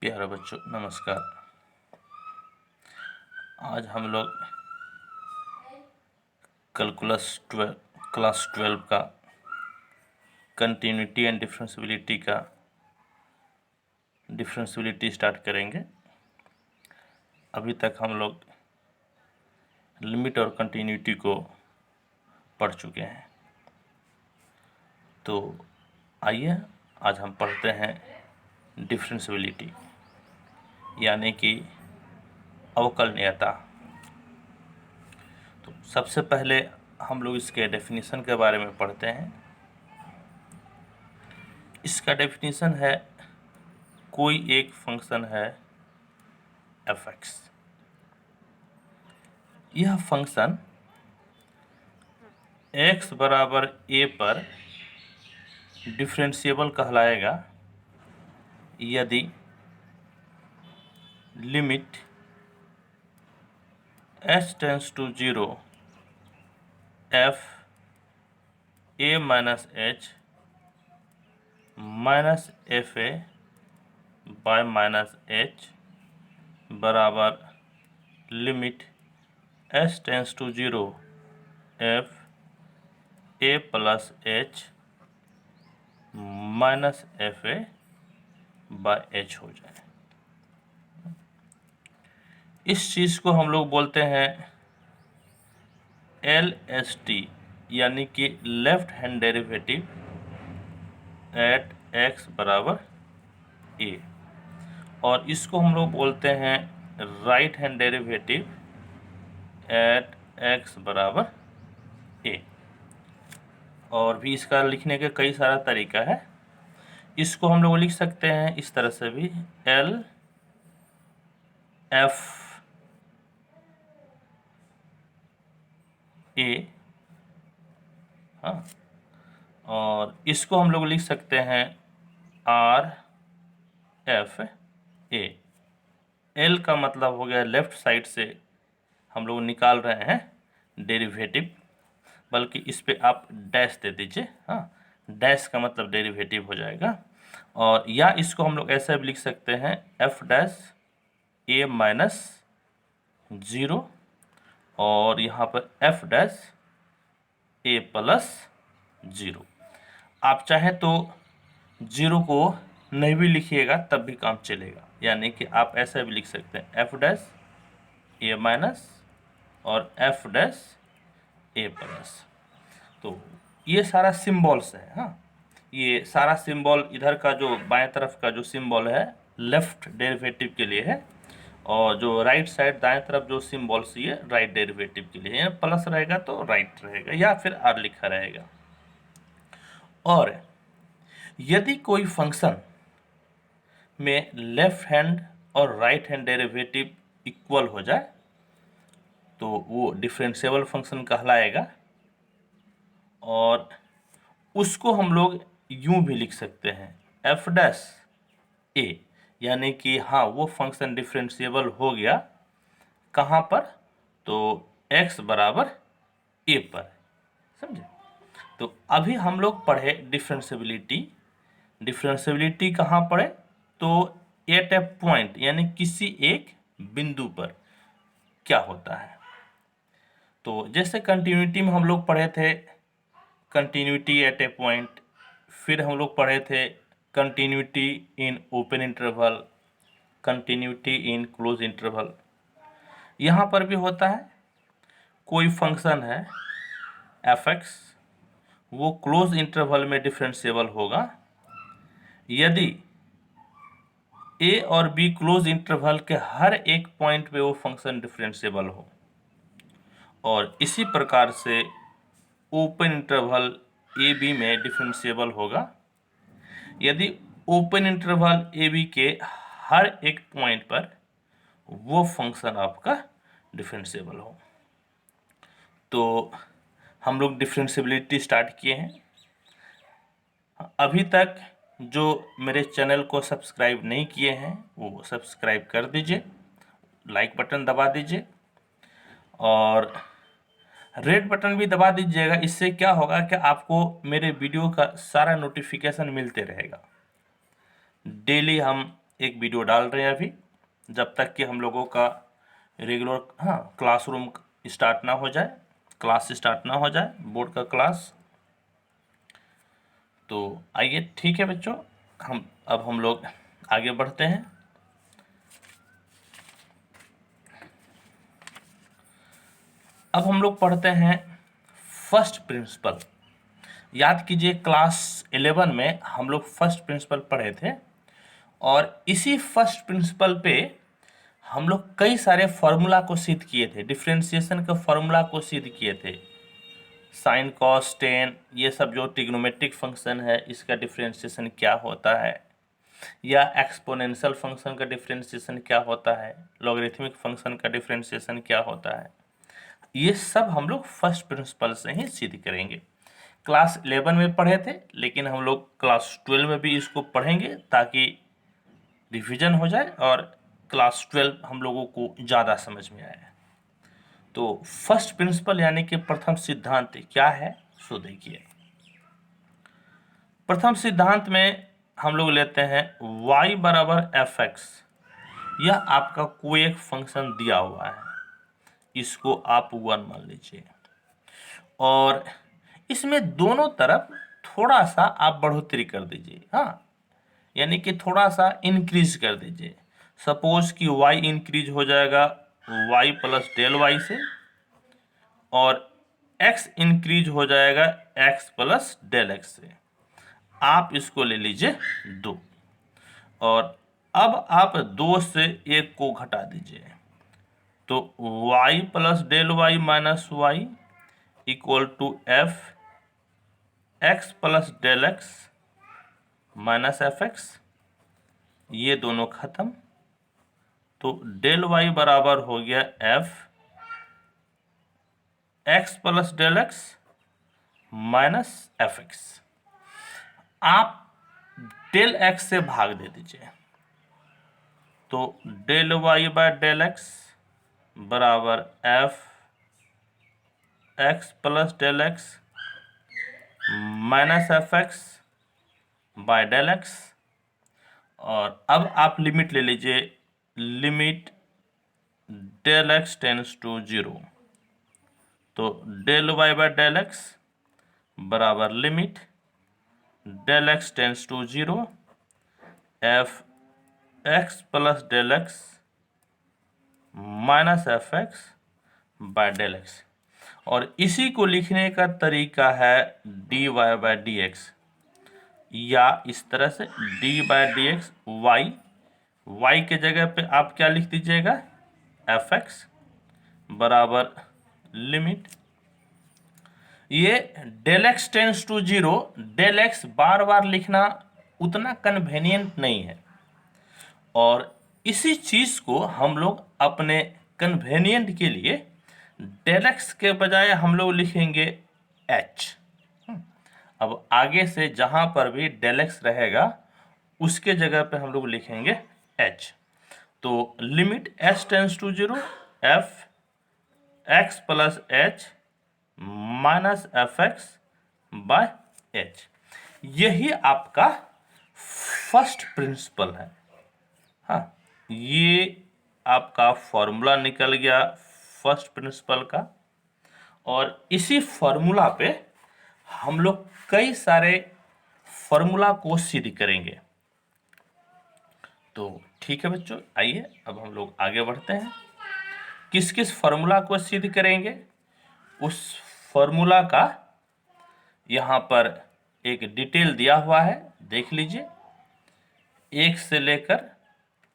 प्यारे बच्चों नमस्कार। आज हम लोग कैलकुलस क्लास 12 का कंटिन्यूटी एंड डिफरेंशियबिलिटी स्टार्ट करेंगे। अभी तक हम लोग लिमिट और कंटिन्यूटी को पढ़ चुके हैं, तो आइए आज हम पढ़ते हैं डिफरेंशियबिलिटी यानी कि अवकलनीयता। तो सबसे पहले हम लोग इसके डेफिनेशन के बारे में पढ़ते हैं। इसका डेफिनेशन है कोई एक फंक्शन है f(x). यह फंक्शन x बराबर a पर डिफरेंशिएबल कहलाएगा यदि limit h tends to 0 f a minus h minus f a by minus h बराबर limit h tends to 0 f a plus h minus f a by h हो जाए। इस चीज़ को हम लोग बोलते हैं LST यानी कि left hand derivative eight x बराबर a, और इसको हम लोग बोलते हैं right hand derivative eight x बराबर a। और भी इसका लिखने का कई सारा तरीका है। इसको हम लोग लिख सकते हैं इस तरह से भी L F A, हाँ, और इसको हम लोग लिख सकते हैं R F A। L का मतलब हो गया लेफ्ट साइड से हम लोग निकाल रहे हैं डेरिवेटिव, बल्कि इस पे आप डैश दे दीजिए, हाँ, डैश का मतलब डेरिवेटिव हो जाएगा। और या इसको हम लोग ऐसा भी लिख सकते हैं f डैश a माइनस 0 और यहाँ पर f डैश a प्लस 0। आप चाहे तो 0 को नहीं भी लिखिएगा तब भी काम चलेगा, यानी कि आप ऐसा भी लिख सकते हैं f डैश a माइनस और f डैश a प्लस। तो ये सारा सिंबल्स है, हाँ, ये सारा सिंबल इधर का जो बाएं तरफ का जो सिंबल है लेफ्ट डेरिवेटिव के लिए है, और जो राइट साइड दाएं तरफ जो सिंबल्स ये राइट डेरिवेटिव के लिए है। प्लस रहेगा तो राइट रहेगा या फिर आर लिखा रहेगा। और यदि कोई फंक्शन में लेफ्ट हैंड और राइट हैंड डेरिवेटिव इक्वल हो जाए तो वो डिफरेंशिएबल फंक्शन कहलाएगा, और उसको हम लोग यूं भी लिख सकते हैं f डैश a, यानी कि हाँ वो फंक्शन डिफरेंशिएबल हो गया कहाँ पर, तो x बराबर a पर, समझे। तो अभी हम लोग पढ़े डिफरेंशिएबिलिटी कहाँ पढ़े, तो एट ए पॉइंट यानी किसी एक बिंदु पर क्या होता है। तो जैसे कंटिन्यूटी में हम लोग पढ़े थे कंटिन्यूटी एट ए पॉइंट, फिर हम लोग पढ़े थे continuity in open interval, continuity in close interval. यहाँ पर भी होता है कोई फंक्शन है f(x), वो क्लोज इंटरवल में डिफरेंशिएबल होगा यदि a और b क्लोज इंटरवल के हर एक पॉइंट पे वो फंक्शन डिफरेंशिएबल हो, और इसी प्रकार से ओपन इंटरवल ए बी में डिफरेंशिएबल होगा यदि ओपन इंटरवल ए बी के हर एक पॉइंट पर वो फंक्शन आपका डिफरेंशिएबल हो। तो हम लोग डिफरेंशिएबिलिटी स्टार्ट किए हैं। अभी तक जो मेरे चैनल को सब्सक्राइब नहीं किए हैं वो सब्सक्राइब कर दीजिए, लाइक बटन दबा दीजिए और रेड बटन भी दबा दीजिएगा। इससे क्या होगा कि आपको मेरे वीडियो का सारा नोटिफिकेशन मिलते रहेगा। डेली हम एक वीडियो डाल रहे हैं अभी, जब तक कि हम लोगों का रेगुलर क्लासरूम स्टार्ट ना हो जाए, क्लास स्टार्ट ना हो जाए, बोर्ड का क्लास। तो आइए, ठीक है बच्चों, हम लोग आगे बढ़ते हैं। अब हम लोग पढ़ते हैं फर्स्ट प्रिंसिपल। याद कीजिए क्लास 11 में हम लोग फर्स्ट प्रिंसिपल पढ़े थे, और इसी फर्स्ट प्रिंसिपल पे हम लोग कई सारे फॉर्मूला को सिद्ध किए थे, डिफरेंशिएशन के फॉर्मूला को सिद्ध किए थे। साइन कॉस टेन, ये सब जो ट्रिग्नोमेट्रिक फंक्शन है इसका डिफरेंशिएशन क्या होता है, या एक्सपोनेंशियल फंक्शन का डिफरेंशिएशन क्या होता है, लॉगरिथमिक फंक्शन का डिफरेंशिएशन क्या होता है, ये सब हम लोग फर्स्ट प्रिंसिपल से ही सिद्ध करेंगे। क्लास 11 में पढ़े थे, लेकिन हम लोग क्लास 12 में भी इसको पढ़ेंगे ताकि रिवीजन हो जाए और क्लास 12 हम लोगों को ज़्यादा समझ में आए। तो फर्स्ट प्रिंसिपल यानी कि प्रथम सिद्धांत क्या है, सो देखिए। प्रथम सिद्धांत में हम लोग लेते हैं y बराबर एफ एक्स। यह आपका कोई एक फंक्शन दिया हुआ है, इसको आप 1 मान लीजिए, और इसमें दोनों तरफ थोड़ा सा आप बढ़ोतरी कर दीजिए, यानी कि थोड़ा सा इंक्रीज कर दीजिए। सपोज कि y इंक्रीज हो जाएगा y प्लस डेल वाई से, और x इंक्रीज हो जाएगा x प्लस डेल एक्स से। आप इसको ले लीजिए 2, और अब आप 2 से 1 को घटा दीजिए, तो y plus del y minus y equal to f x plus del x minus f x. ये दोनों खत्म, तो डेल वाई बराबर हो गया f x plus del x minus f x. आप डेल एक्स से भाग दे दीजिए, तो del y by del x बराबर f x plus del x minus f x by del x. और अब आप लिमिट ले लीजिए, limit del x tends to 0, तो del y by del x बराबर limit del x tends to 0 f x plus del x minus f x by del x. और इसी को लिखने का तरीका है d y by d x, या इस तरह से d by d x y, y के जगह पे आप क्या लिख दीजिएगा, एफ एक्स बराबर लिमिट। ये del x tends to 0, del x बार बार लिखना उतना कन्वेनियंट नहीं है, और इसी चीज को हम लोग अपने कन्वेनियंट के लिए डेल एक्स के बजाय हम लोग लिखेंगे एच। अब आगे से जहां पर भी डेल एक्स रहेगा उसके जगह पे हम लोग लिखेंगे एच। तो limit h tends to 0 f x plus h minus f x by h. यही आपका फर्स्ट प्रिंसिपल है। ये आपका फॉर्मूला निकल गया फर्स्ट प्रिंसिपल का, और इसी फॉर्मूला पे हम लोग कई सारे फॉर्मूला को सिद्ध करेंगे। तो ठीक है बच्चों, आइए अब हम लोग आगे बढ़ते हैं। किस किस फॉर्मूला को सिद्ध करेंगे, उस फॉर्मूला का यहाँ पर एक डिटेल दिया हुआ है, देख लीजिए। 1 से लेकर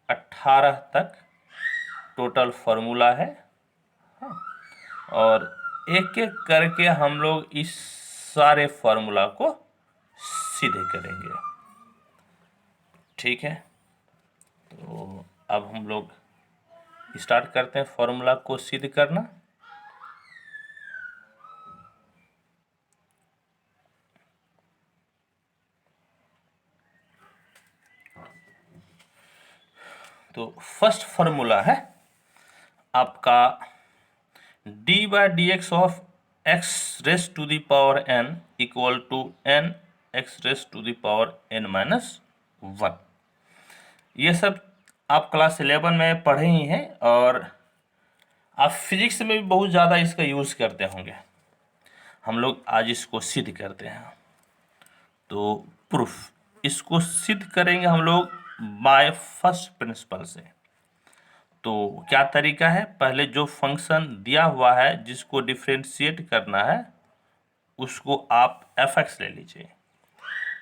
18 तक टोटल फॉर्मूला है, और एक एक करके हम लोग इस सारे फॉर्मूला को सीधे करेंगे। ठीक है, तो अब हम लोग स्टार्ट करते हैं फॉर्मूला को सिद्ध करना। तो फर्स्ट फॉर्मूला है आपका d by d x of x raised to the power n equal to n x raised to the power n minus 1। ये सब आप क्लास 11 में पढ़े ही हैं और आप फिजिक्स में भी बहुत ज़्यादा इसका यूज़ करते होंगे। हम लोग आज इसको सिद्ध करते हैं। तो प्रूफ इसको सिद्ध करेंगे हम लोग बाय फर्स्ट प्रिंसिपल से। तो क्या तरीका है, पहले जो फंक्शन दिया हुआ है जिसको डिफ्रेंशिएट करना है उसको आप fx ले लीजिए,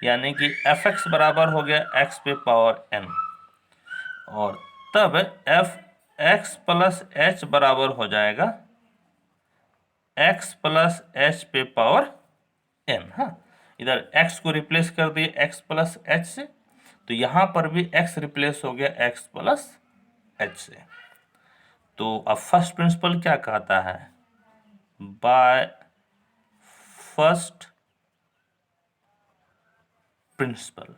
यानी कि fx बराबर हो गया x पे पावर n, और तब एफ एक्स प्लस एच बराबर हो जाएगा x प्लस एच पे पावर n। हाँ, इधर x को रिप्लेस कर दिए x प्लस एच से, तो यहाँ पर भी x रिप्लेस हो गया x प्लस एच से। तो अब फर्स्ट प्रिंसिपल क्या कहता है, by first principle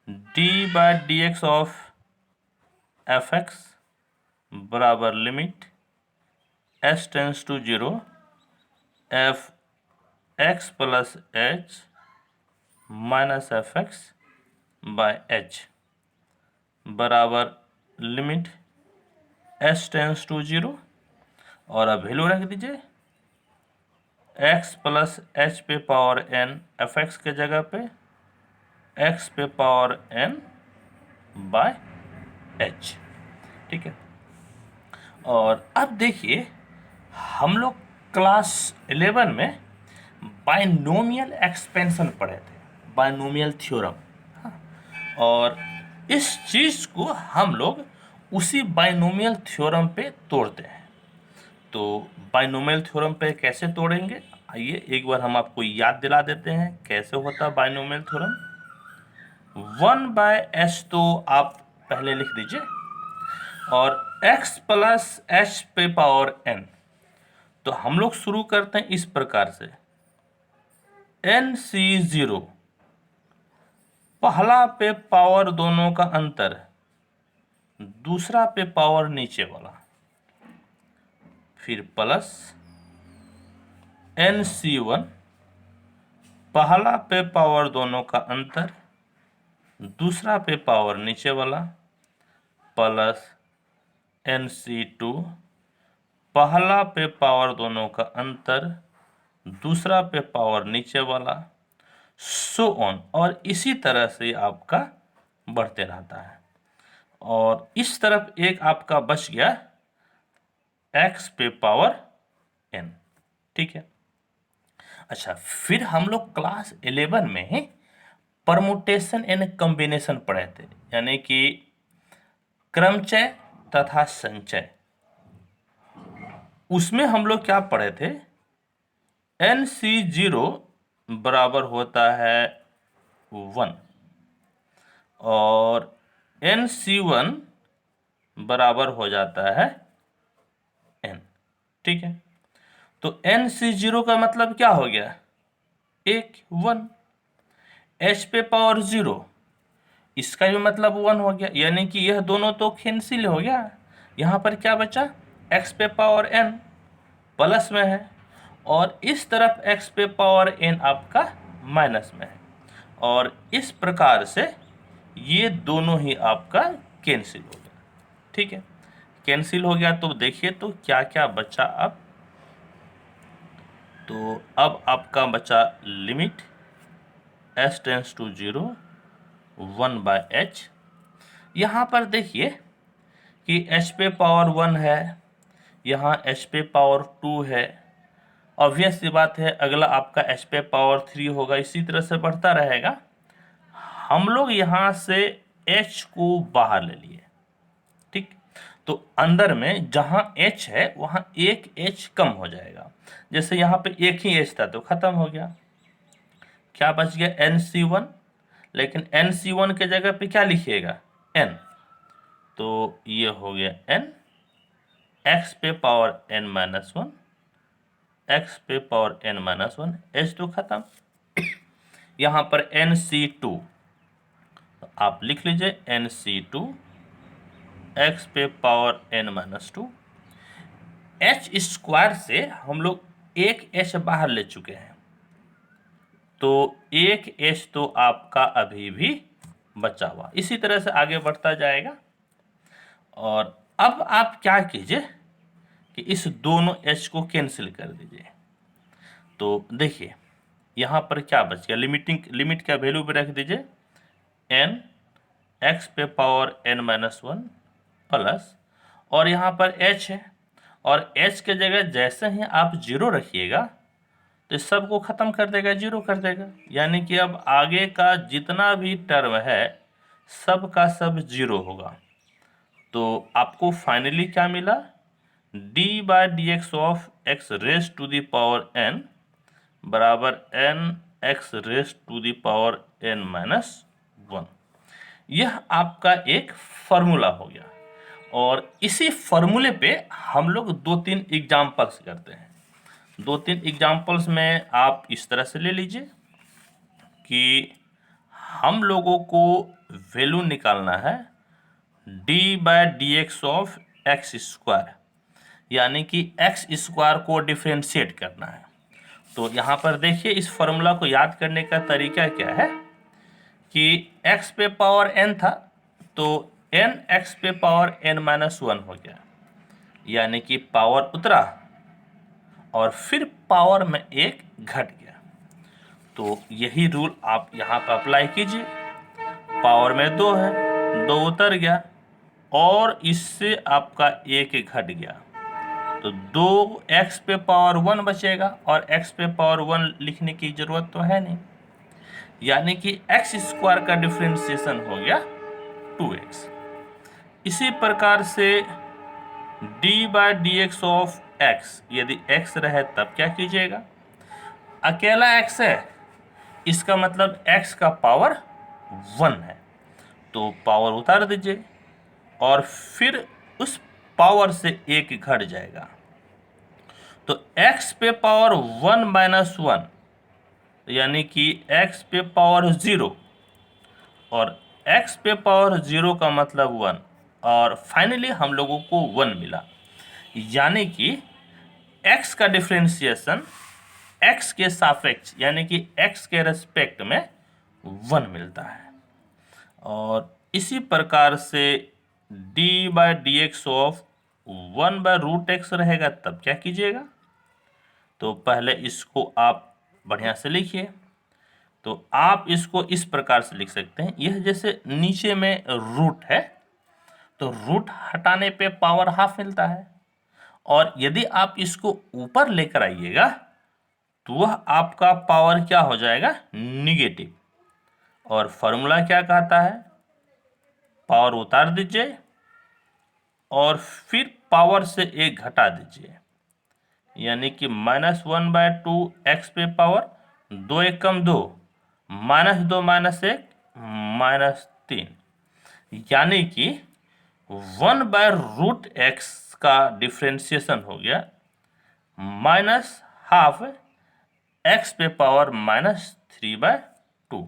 d by d x of f x बराबर limit s tends to 0 f x plus h minus f x by h बराबर लिमिट एस टेंस टू 0, और अब वैल्यू रख दीजिए x प्लस एच पे power n f x के जगह पे x पे पावर n बाय h। ठीक है, और अब देखिए हम लोग क्लास 11 में बाइनोमियल एक्सपेंशन पढ़े थे, बाइनोमियल थ्योरम। और इस चीज़ को हम लोग उसी बाइनोमियल थ्योरम पे तोड़ते हैं। तो बाइनोमियल थ्योरम पे कैसे तोड़ेंगे, आइए एक बार हम आपको याद दिला देते हैं कैसे होता है बाइनोमियल थ्योरम। 1/s तो आप पहले लिख दीजिए, और x प्लस एच पे पावर n, तो हम लोग शुरू करते हैं इस प्रकार से NC0, पहला पे पावर दोनों का अंतर, दूसरा पे पावर नीचे वाला, फिर प्लस NC1, पहला पे पावर दोनों का अंतर, दूसरा पे पावर नीचे वाला, प्लस NC2, पहला पे पावर दोनों का अंतर, दूसरा पे पावर नीचे वाला, सो ऑन, और इसी तरह से आपका बढ़ते रहता है। और इस तरफ एक आपका बच गया x पे पावर n। ठीक है, अच्छा, फिर हम लोग क्लास 11 में परमुटेशन एंड कॉम्बिनेशन पढ़े थे, यानी कि क्रमचय तथा संचय। उसमें हम लोग क्या पढ़े थे, NC0 बराबर होता है 1 और NC1 बराबर हो जाता है n। ठीक है, तो NC0 का मतलब क्या हो गया, 1 h पे पावर 0, इसका भी मतलब 1 हो गया, यानी कि यह दोनों तो कैंसिल हो गया। यहाँ पर क्या बचा, x पे पावर n प्लस में है, और इस तरफ x पे पावर n आपका माइनस में है, और इस प्रकार से ये दोनों ही आपका कैंसिल हो गया। ठीक है, कैंसिल हो गया, तो देखिए तो क्या क्या बचा अब, तो अब आपका बचा limit s tends to 0 1/h। यहाँ पर देखिए कि h पे पावर 1 है, यहाँ h पे पावर 2 है, ऑब्वियस सी बात है अगला आपका h पे पावर 3 होगा, इसी तरह से बढ़ता रहेगा। हम लोग यहाँ से h को बाहर ले लिए। ठीक, तो अंदर में जहाँ h है वहाँ एक h कम हो जाएगा, जैसे यहाँ पे एक ही h था तो खत्म हो गया, क्या बच गया NC1, लेकिन NC1 के जगह पे क्या लिखिएगा, n, तो ये हो गया n, x पे पावर n माइनस 1, x पे पावर n माइनस 1, h तो खत्म। यहाँ पर NC2, तो आप लिख लीजिए NC2 x पे power n minus 2, h square से हम लोग एक h बाहर ले चुके हैं, तो एक h तो आपका अभी भी बचा हुआ। इसी तरह से आगे बढ़ता जाएगा। और अब आप क्या कीजिए कि इस दोनों h को कैंसिल कर दीजिए। तो देखिए यहाँ पर क्या बच गया, लिमिट का वैल्यू भी रख दीजिए n x पे पावर n-1 प्लस, और यहाँ पर h है, और h के जगह जैसे ही आप जीरो रखिएगा तो इस सब को ख़त्म कर देगा, जीरो कर देगा। यानी कि अब आगे का जितना भी टर्म है सब का सब जीरो होगा। तो आपको फाइनली क्या मिला, d/dx of x raised to the power n बराबर nx raised to the power n-1। यह आपका एक फॉर्मूला हो गया। और इसी फॉर्मूले पे हम लोग 2-3 एग्जाम्पल्स करते हैं। 2-3 एग्जाम्पल्स में आप इस तरह से ले लीजिए कि हम लोगों को वैल्यू निकालना है d/dx ऑफ एक्स स्क्वायर, यानी कि एक्स स्क्वायर को डिफ्रेंशिएट करना है। तो यहाँ पर देखिए इस फॉर्मूला को याद करने का तरीका क्या है कि x पे पावर n था तो n x पे पावर n-1 हो गया, यानी कि पावर उतरा और फिर पावर में एक घट गया। तो यही रूल आप यहाँ पर अप्लाई कीजिए। पावर में 2 है, 2 उतर गया और इससे आपका एक घट गया, तो 2x पे पावर 1 बचेगा, और x पे पावर 1 लिखने की जरूरत तो है नहीं, यानी कि x स्क्वायर का डिफरेंशिएशन हो गया 2x। इसी प्रकार से d/dx ऑफ x, यदि x रहे तब क्या कीजिएगा, अकेला x है इसका मतलब x का पावर 1 है, तो पावर उतार दीजिए और फिर उस पावर से एक घट जाएगा। तो x पे पावर 1-1 यानी कि x पे पावर 0, और x पे पावर 0 का मतलब 1, और फाइनली हम लोगों को 1 मिला। यानी कि x का डिफरेंशिएशन x के सापेक्ष यानी कि x के रेस्पेक्ट में 1 मिलता है। और इसी प्रकार से d/dx ऑफ 1/√x रहेगा तब क्या कीजिएगा, तो पहले इसको आप बढ़िया से लिखिए। तो आप इसको इस प्रकार से लिख सकते हैं, यह जैसे नीचे में रूट है तो रूट हटाने पे पावर हाफ मिलता है, और यदि आप इसको ऊपर लेकर आइएगा तो वह आपका पावर क्या हो जाएगा, निगेटिव। और फॉर्मूला क्या कहता है, पावर उतार दीजिए और फिर पावर से एक घटा दीजिए, यानी कि -1/2 x पे पावर 2 1 कम 2, -2 -1 -3, यानी कि 1/√x का डिफ्रेंशिएशन हो गया -12 x पे पावर -3/2।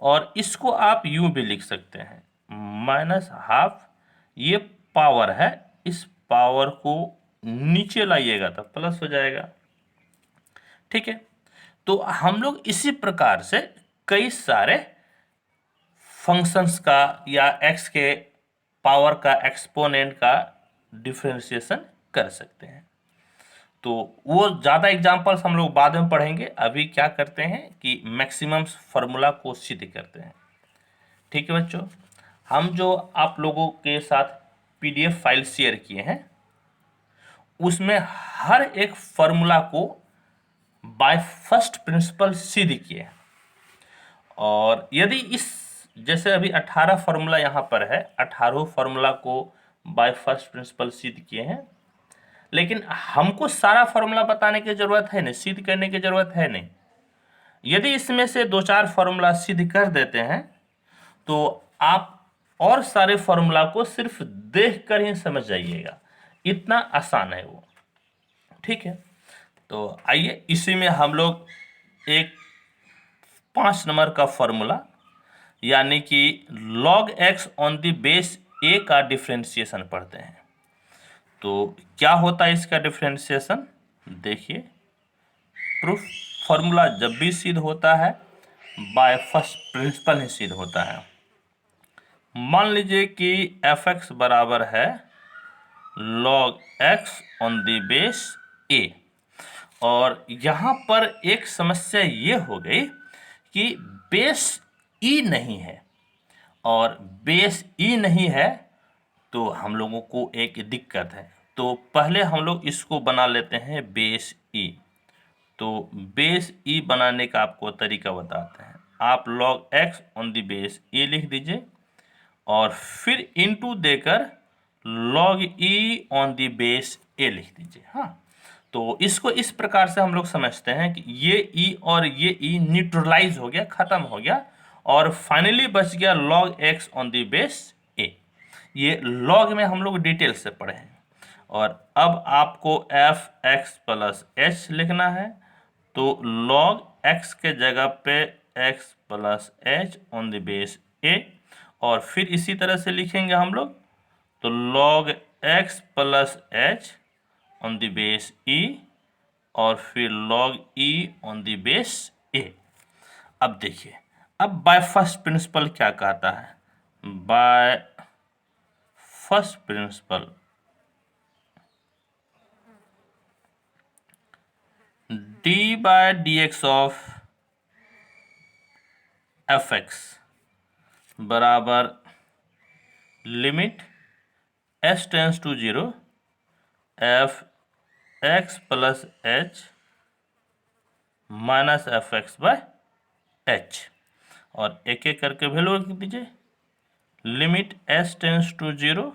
और इसको आप यूं भी लिख सकते हैं, -12 ये पावर है, इस पावर को नीचे लाइएगा तो प्लस हो जाएगा। ठीक है, तो हम लोग इसी प्रकार से कई सारे फंक्शंस का या x के पावर का एक्सपोनेंट का डिफरेंशिएशन कर सकते हैं। तो वो ज़्यादा एग्जांपल्स हम लोग बाद में पढ़ेंगे। अभी क्या करते हैं कि मैक्सिमम फार्मूला को सिद्ध करते हैं। ठीक है बच्चों, हम जो आप लोगों के साथ PDF फाइल शेयर किए हैं उसमें हर एक फार्मूला को बाय फर्स्ट प्रिंसिपल सिद्ध किए हैं। और यदि इस जैसे अभी 18 फार्मूला यहाँ पर है, 18 फार्मूला को बाय फर्स्ट प्रिंसिपल सिद्ध किए हैं, लेकिन हमको सारा फार्मूला बताने की जरूरत है नहीं, सिद्ध करने की जरूरत है नहीं। यदि इसमें से 2-4 फार्मूला सिद्ध कर देते हैं तो आप और सारे फार्मूला को सिर्फ देखकर ही समझ जाइएगा, इतना आसान है वो। ठीक है, तो आइए इसी में हम लोग एक 5 नंबर का फार्मूला यानी कि log x on the base a का डिफरेंशिएशन पढ़ते हैं। तो क्या होता है इसका डिफरेंशिएशन, देखिए प्रूफ फार्मूला जब भी सिद्ध होता है बाय फर्स्ट प्रिंसिपल ही सिद्ध होता है। मान लीजिए कि एफ एक्स बराबर है log x on the base a, और यहाँ पर एक समस्या ये हो गई कि बेस e नहीं है, और बेस e नहीं है तो हम लोगों को एक दिक्कत है। तो पहले हम लोग इसको बना लेते हैं बेस e। तो बेस e बनाने का आपको तरीका बताते हैं। आप log x on the base e लिख दीजिए और फिर इनटू देकर log e on the base a लिख दीजिए। हाँ, तो इसको इस प्रकार से हम लोग समझते हैं कि ये e और ये e न्यूट्रलाइज हो गया, खत्म हो गया, और फाइनली बच गया log x on the base a। ये log में हम लोग डिटेल से पढ़े हैं। और अब आपको एफ एक्स प्लस एच लिखना है, तो log x के जगह पे x plus h on the base a, और फिर इसी तरह से लिखेंगे हम लोग, तो log x plus h on the base e, और फिर log e on the base a। अब देखिए, अब बाय फर्स्ट प्रिंसिपल क्या कहता है? By first principle d by dx of f x बराबर limit s tends to 0 f x plus h minus f x by h, और एक एक करके वैल्यू लिख दीजिए। Limit s tends to 0,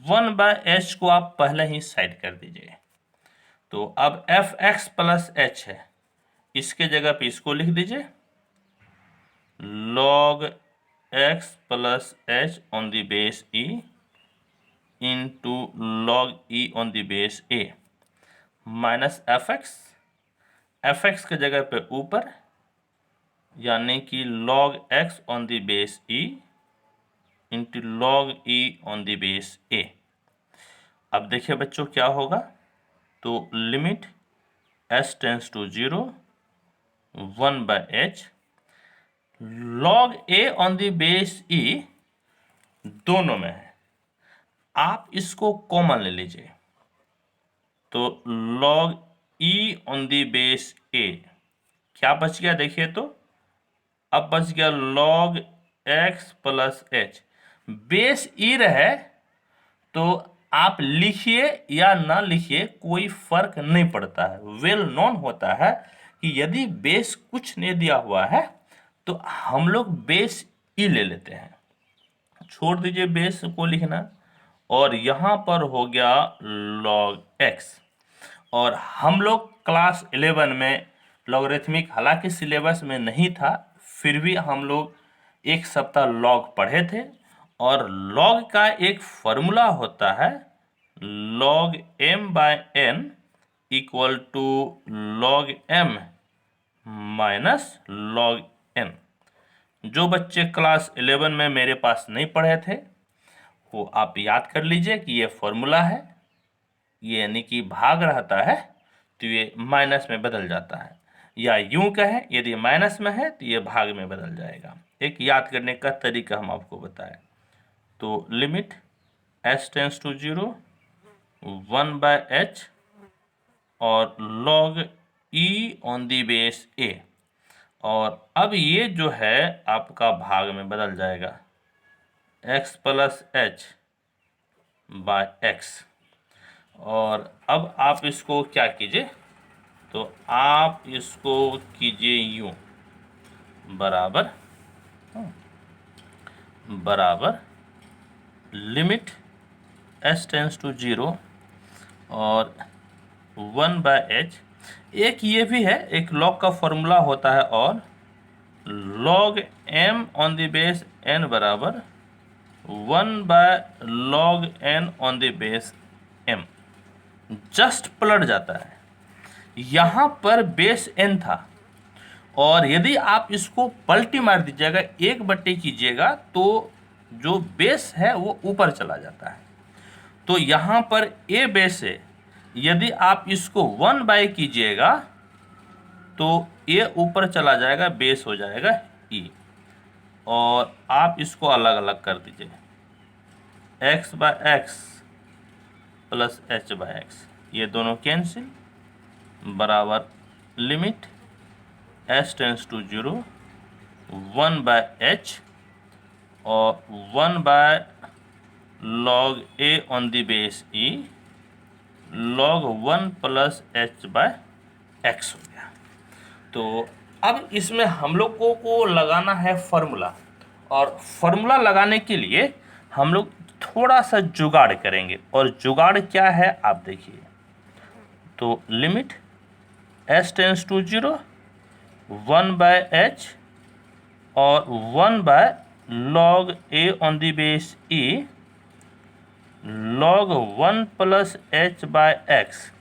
1 by h को आप पहले ही साइड कर दीजिए। तो अब एफ एक्स प्लस एच है, इसके जगह पे इसको लिख दीजिए log x plus h on the base e into log e on the base a minus f x के जगह पे ऊपर, यानी कि log x on the base e into log e on the base a। अब देखिए बच्चों क्या होगा, तो limit s tends to 0, 1 by h, log a on the base e दोनों में है, आप इसको कॉमन ले लीजिए, तो log e on the base a क्या बच गया देखिए, तो अब बच गया log x plus H. Base e रहे तो आप लिखिए या ना लिखिए कोई फर्क नहीं पड़ता है। वेल नोन होता है कि यदि बेस कुछ नहीं दिया हुआ है तो हम लोग बेस ई ले लेते हैं, छोड़ दीजिए बेस को लिखना, और यहाँ पर हो गया log x। और हम लोग क्लास 11 में लॉगरिथमिक हालांकि सिलेबस में नहीं था, फिर भी हम लोग एक सप्ताह लॉग पढ़े थे, और लॉग का एक फॉर्मूला होता है log m by n equal to log m minus log n। जो बच्चे क्लास 11 में मेरे पास नहीं पढ़े थे वो आप याद कर लीजिए कि ये फॉर्मूला है, ये यानी कि भाग रहता है तो ये माइनस में बदल जाता है, या यूं कहें यदि माइनस में है तो ये भाग में बदल जाएगा। एक याद करने का तरीका हम आपको बताएं, तो limit s tends to 0, 1 by h, और log e on the base a, और अब ये जो है आपका भाग में बदल जाएगा x plus h by x. और अब आप इसको क्या कीजिए, तो आप इसको कीजिए यूं, बराबर लिमिट s टेंस टू 0 और 1 बाय एच। एक ये भी है, एक log का फॉर्मूला होता है, और log m on the base n बराबर 1 by log n on the base m। Just पलट जाता है, यहाँ पर बेस n था, और यदि आप इसको पलटी मार दीजिएगा, 1/, कीजिएगा, तो जो बेस है वो ऊपर चला जाता है। तो यहाँ पर a बेस है, यदि आप इसको 1 कीजिएगा तो a ऊपर चला जाएगा, बेस हो जाएगा e, और आप इसको अलग अलग कर दीजिए, x by x plus h by x, ये दोनों कैंसिल, बराबर limit h tends to 0 1 by h और 1 by log a on the base e log 1 plus h by x हो गया। तो अब इसमें हम लोग को लगाना है फार्मूला, और फार्मूला लगाने के लिए हम लोग थोड़ा सा जुगाड़ करेंगे, और जुगाड़ क्या है आप देखिए। तो limit h tends to 0 1 by h और 1 by log a on the base e log 1 plus h by x,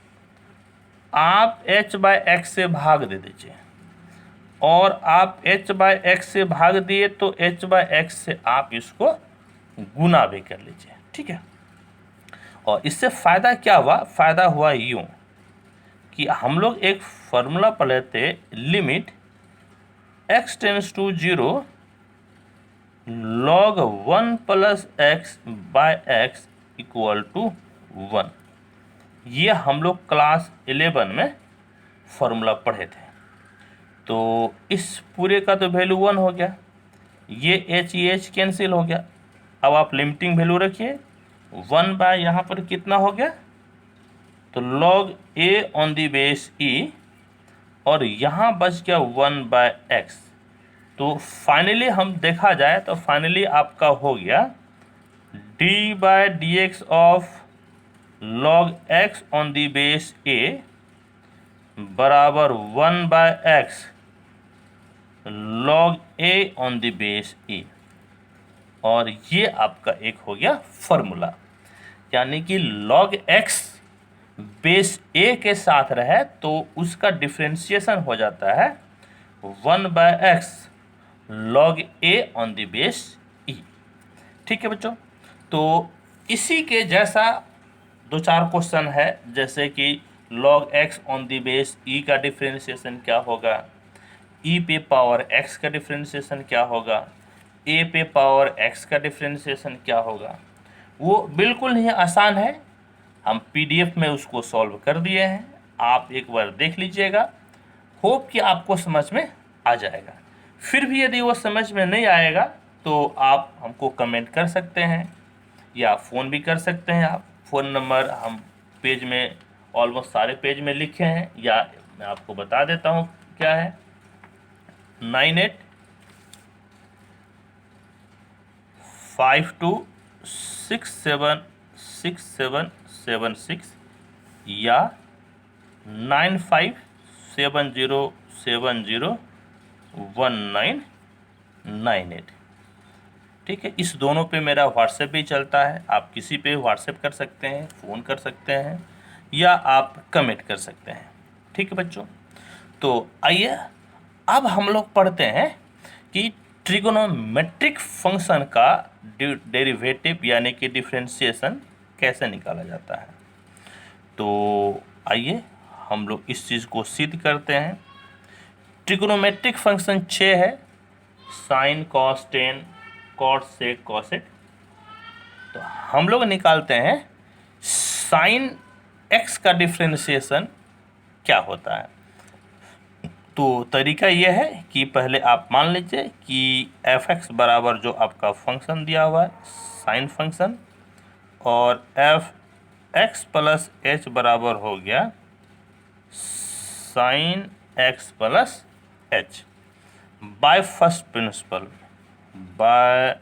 आप h बाय एक्स से भाग दे दीजिए, और आप h बाय एक्स से भाग दिए तो h बाय एक्स से आप इसको गुना भी कर लीजिए, ठीक है। और इससे फ़ायदा क्या हुआ, फ़ायदा हुआ यूँ कि हम लोग एक फार्मूला पढ़े थे, limit x tends to 0 log 1 plus x by x equal to 1। ये हम लोग क्लास 11 में फार्मूला पढ़े थे। तो इस पूरे का तो वैल्यू 1 हो गया, ये एच कैंसिल हो गया। अब आप लिमिटिंग वैल्यू रखिए, 1 बाय यहाँ पर कितना हो गया, तो log a on the base e, और यहाँ बच गया 1 बाय एक्स। तो फाइनली हम देखा जाए तो फाइनली आपका हो गया d by d x of log x on the base a बराबर 1 by x log a on the base e, और ये आपका एक हो गया फार्मूला। यानी कि log x बेस a के साथ रहे तो उसका डिफ्रेंशिएशन हो जाता है 1 by x log a on the base e, ठीक है बच्चों। तो इसी के जैसा 2-4 क्वेश्चन है, जैसे कि log x on the base e का डिफ्रेंशिएशन क्या होगा, e पे पावर x का डिफ्रेंशिएशन क्या होगा, a पे पावर x का डिफ्रेंशिएशन क्या होगा। वो बिल्कुल ही आसान है, हम PDF में उसको सॉल्व कर दिए हैं, आप एक बार देख लीजिएगा, होप कि आपको समझ में आ जाएगा। फिर भी यदि वो समझ में नहीं आएगा तो आप हमको कमेंट कर सकते हैं या फ़ोन भी कर सकते हैं। आप फ़ोन नंबर हम पेज में ऑलमोस्ट सारे पेज में लिखे हैं, या मैं आपको बता देता हूँ क्या है, 9852676776 या 9570701998, ठीक है। इस दोनों पे मेरा व्हाट्सएप भी चलता है, आप किसी पे व्हाट्सएप कर सकते हैं, फ़ोन कर सकते हैं, या आप कमेंट कर सकते हैं, ठीक है बच्चों। तो आइए अब हम लोग पढ़ते हैं कि ट्रिगोनोमेट्रिक फंक्शन का डेरिवेटिव यानी कि डिफरेंशिएशन कैसे निकाला जाता है। तो आइए हम लोग इस चीज़ को सिद्ध करते हैं। ट्रिगोनोमेट्रिक फंक्शन 6 है, sine cos tan cot sec cosec. तो हम लोग निकालते हैं साइन एक्स का डिफरेंशिएशन क्या होता है। तो तरीका यह है कि पहले आप मान लीजिए कि एफ एक्स बराबर जो आपका फंक्शन दिया हुआ है साइन फंक्शन, और एफ एक्स प्लस एच बराबर हो गया sine x plus h by first principle, by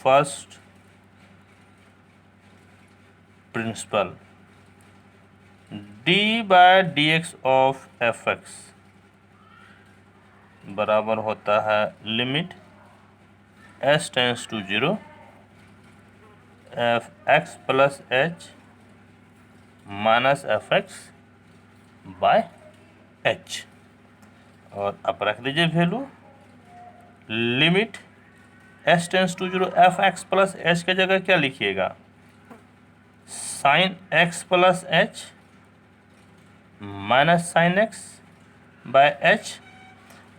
first principle d by d x of f x बराबर होता है limit h tends to 0 f x plus h minus f x by h, और अब रख दीजिए value limit h tends to 0 f x plus h की जगह क्या लिखिएगा, sine x plus h minus sine x by h,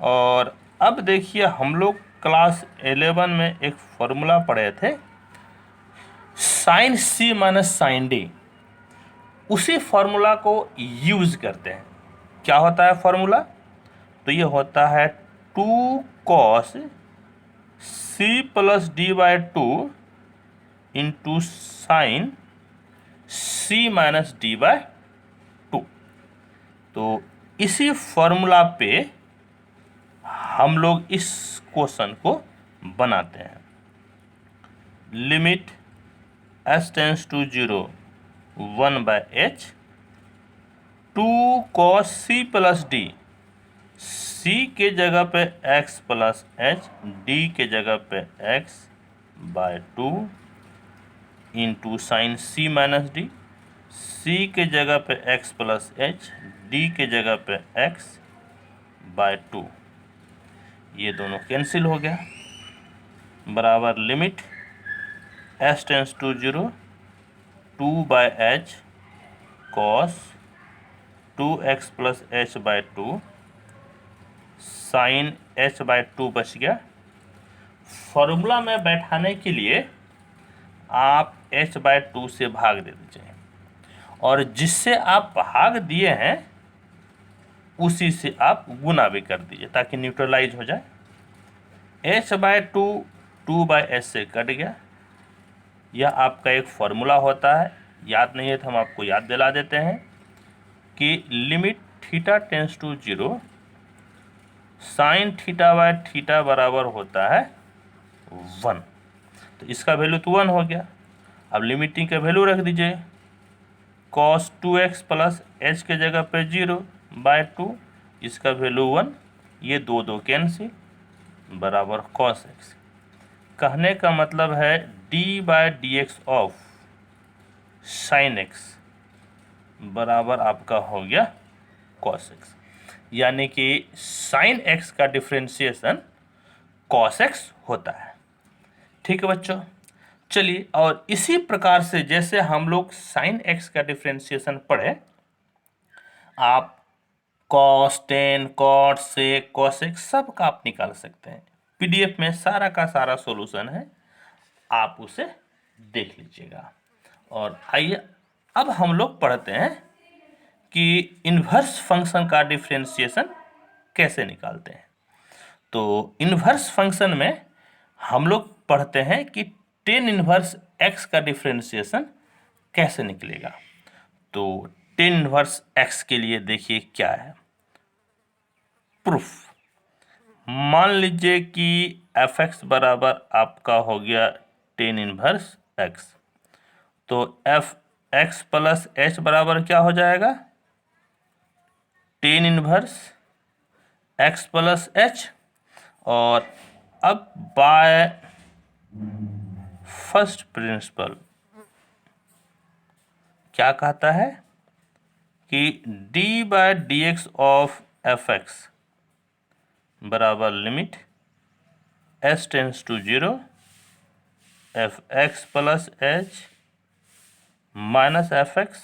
और अब देखिए हम लोग क्लास 11 में एक फॉर्मूला पढ़े थे sign c minus sign D, उसी फॉर्मूला को यूज करते हैं। क्या होता है फॉर्मूला? तो ये होता है 2 cos c plus d by 2 into sine c minus d by 2। तो इसी फॉर्मूला पे हम लोग इस क्वेश्चन को बनाते हैं। Limit s tends to 0 1 by h 2 cos c plus d, c के जगह पे x प्लस h, d के जगह पे x by 2 into sine c minus d, c के जगह पे x प्लस h, d के जगह पे x बाय 2। ये दोनों कैंसिल हो गया, बराबर limit s tends to 0 2 by h cos 2x plus h by 2 sine h by 2 बच गया। फॉर्मूला में बैठाने के लिए आप h बाय 2 से भाग दे दीजिए और जिससे आप भाग दिए हैं उसी से आप गुना भी कर दीजिए ताकि न्यूट्रलाइज हो जाए। h बाय 2 2 बाय h से कट गया। यह आपका एक फॉर्मूला होता है, याद नहीं है तो हम आपको याद दिला देते हैं कि limit theta tends to 0 sine theta by theta बराबर होता है 1। तो इसका वैल्यू तो 1 हो गया। अब लिमिटिंग का वैल्यू रख दीजिए, cos 2x प्लस h के जगह पे 0 बाय 2, इसका वैल्यू 1, ये दो दो कैंसिल, बराबर cos x। कहने का मतलब है d by d x of sine x बराबर आपका हो गया cos x, यानी कि साइन x का डिफ्रेंशिएशन cos x होता है। ठीक है बच्चों, चलिए और इसी प्रकार से जैसे हम लोग साइन x का डिफ्रेंशिएशन पढ़े, आप cos 10 cot sec cosec सब का आप निकाल सकते हैं। पीडीएफ में सारा का सारा सॉल्यूशन है, आप उसे देख लीजिएगा। और आइए अब हम लोग पढ़ते हैं कि इन्वर्स फंक्शन का डिफ्रेंशिएशन कैसे निकालते हैं। तो इन्वर्स फंक्शन में हम लोग पढ़ते हैं कि टेन इन्वर्स x का डिफ्रेंशिएशन कैसे निकलेगा। तो टेन इन्वर्स x के लिए देखिए क्या है प्रूफ। मान लीजिए कि fx बराबर आपका हो गया टेन इन्वर्स x, तो fx प्लस h बराबर क्या हो जाएगा tan inverse x plus h। और अब बाय फर्स्ट प्रिंसिपल क्या कहता है कि d by d x of f x बराबर limit s tends to 0 f x plus h minus f x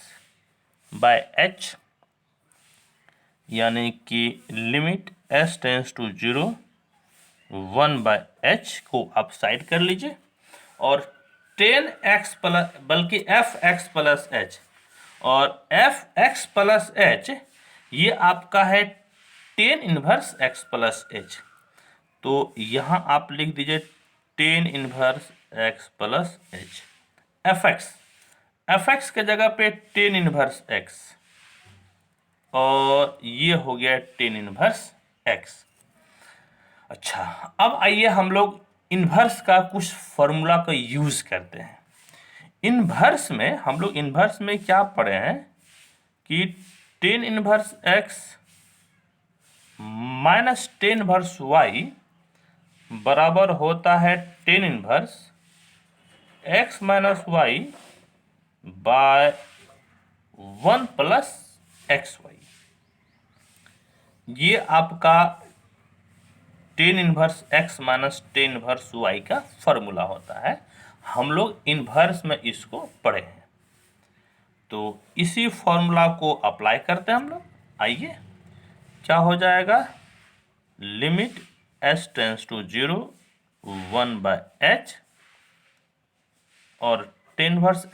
by h, यानी कि limit s tends to 0 1 by h को आप साइड कर लीजिए और 10x प्लस बल्कि fx प्लस h और fx प्लस h ये आपका है 10 इनवर्स x प्लस h। तो यहाँ आप लिख दीजिए 10 inverse x plus h। fx के जगह पे 10 इनवर्स x और ये हो गया 10 इनवर्स x। अच्छा, अब आइए हम लोग इन्वर्स का कुछ फॉर्मूला का यूज करते हैं। इन्वर्स में हम लोग इन्वर्स में क्या पढ़े हैं कि 10 inverse x minus 10 inverse y बराबर होता है 10 inverse x minus y by 1 plus xy। ये आपका 10 inverse x minus 10 inverse y का फॉर्मूला होता है। हम लोग इन्वर्स में इसको पढ़े हैं, तो इसी फॉर्मूला को अप्लाई करते हैं हम लोग। आइए क्या हो जाएगा limit h tends to 0 1/h और टेन इनवर्स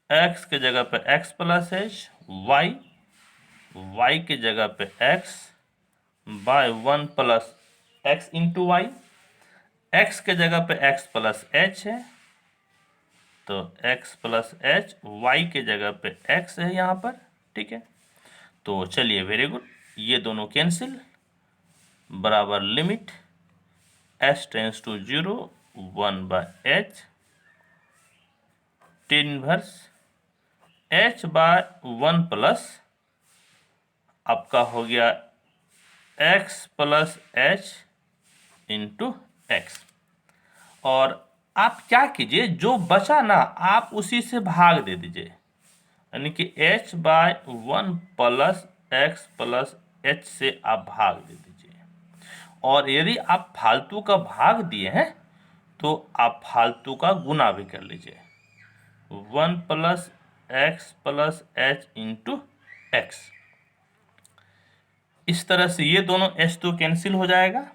एक्स के जगह पे x प्लस एच, y के जगह पे x by 1 plus x into y, x के जगह पे x प्लस एच है तो x प्लस एच, y के जगह पे x है यहाँ पर, ठीक है। तो चलिए वेरी गुड, ये दोनों कैंसिल, बराबर limit h tends to 0 1/h tan inverse h by 1 plus आपका हो गया x plus h into x. और आप क्या कीजिए, जो बचा ना आप उसी से भाग दे दीजिए, यानी कि h by 1 plus x plus h से आप भाग दे दीजिए। और यदि आप फालतू का भाग दिए हैं तो आप फालतू का गुना भी कर लीजिए, 1 plus x plus h into x. इस तरह से ये दोनों h तो कैंसिल हो जाएगा।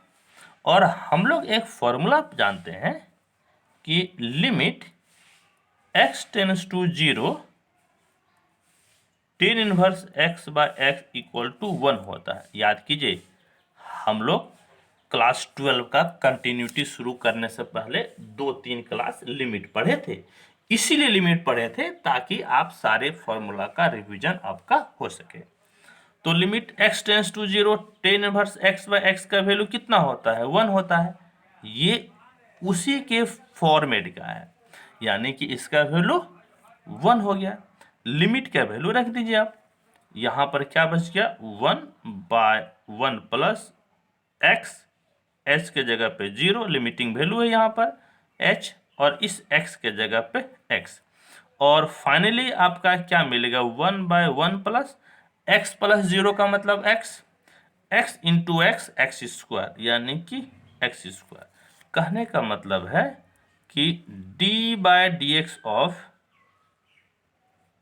और हम लोग एक फॉर्मूला जानते हैं कि limit x tends to 0 tan inverse x by x equal to 1 होता है। याद कीजिए, हम लोग क्लास 12 का कंटिन्यूटी शुरू करने से पहले 2-3 क्लास लिमिट पढ़े थे, इसीलिए लिमिट पढ़े थे ताकि आप सारे फॉर्मूला का रिवीजन आपका हो सके। तो limit x tends to 0 tan inverse x by x का वैल्यू कितना होता है, 1 होता है। ये उसी के फॉर्मेट का है, यानी कि इसका वैल्यू 1 हो गया। लिमिट का वैल्यू रख दीजिए आप, यहाँ पर क्या बच गया, 1/1 प्लस एक्स, h के जगह पे 0 लिमिटिंग वैल्यू है यहाँ पर h, और इस x के जगह पे x। और फाइनली आपका क्या मिलेगा, 1/1 प्लस एक्स प्लस 0 का मतलब x इंटू एक्स स्क्वायर, यानी कि x स्क्वायर। कहने का मतलब है कि d/dx of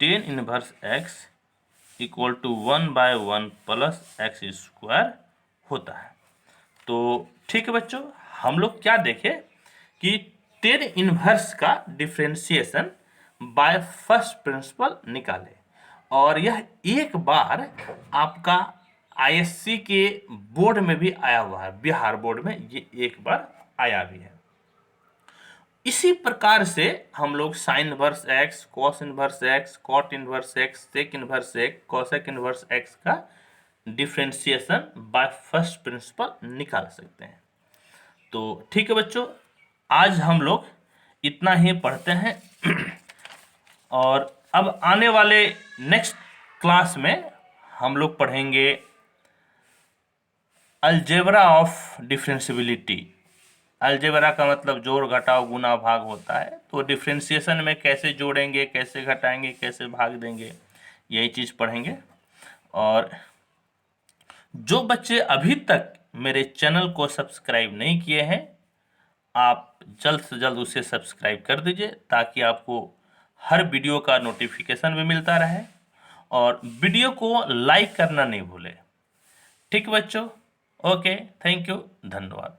tan inverse x equal to 1/1 plus x square होता है। तो ठीक है बच्चों, हम लोग क्या देखें कि टेन इनवर्स का डिफरेंशिएशन बाय फर्स्ट प्रिंसिपल निकाले। और यह एक बार आपका आईएससी के बोर्ड में भी आया हुआ है, बिहार बोर्ड में ये एक बार आया भी है। इसी प्रकार से हम लोग sine inverse x, cos inverse x, cot inverse x, sec inverse x, cosec inverse x का डिफरेंशिएशन बाय फर्स्ट प्रिंसिपल निकाल सकते हैं। तो ठीक है बच्चों, आज हम लोग इतना ही पढ़ते हैं। और अब आने वाले नेक्स्ट क्लास में हम लोग पढ़ेंगे अलजेब्रा ऑफ डिफरेंशियबिलिटी। अलजेब्रा का मतलब जोड़ घटाव गुना भाग होता है, तो डिफरेंशिएशन में कैसे जोड़ेंगे, कैसे घटाएंगे, कैसे भाग देंगे, यही चीज़ पढ़ेंगे। और जो बच्चे अभी तक मेरे चैनल को सब्सक्राइब नहीं किए हैं, आप जल्द से जल्द उसे सब्सक्राइब कर दीजिए ताकि आपको हर वीडियो का नोटिफिकेशन भी मिलता रहे। और वीडियो को लाइक करना नहीं भूलें। ठीक बच्चों, ओके, थैंक यू, धन्यवाद।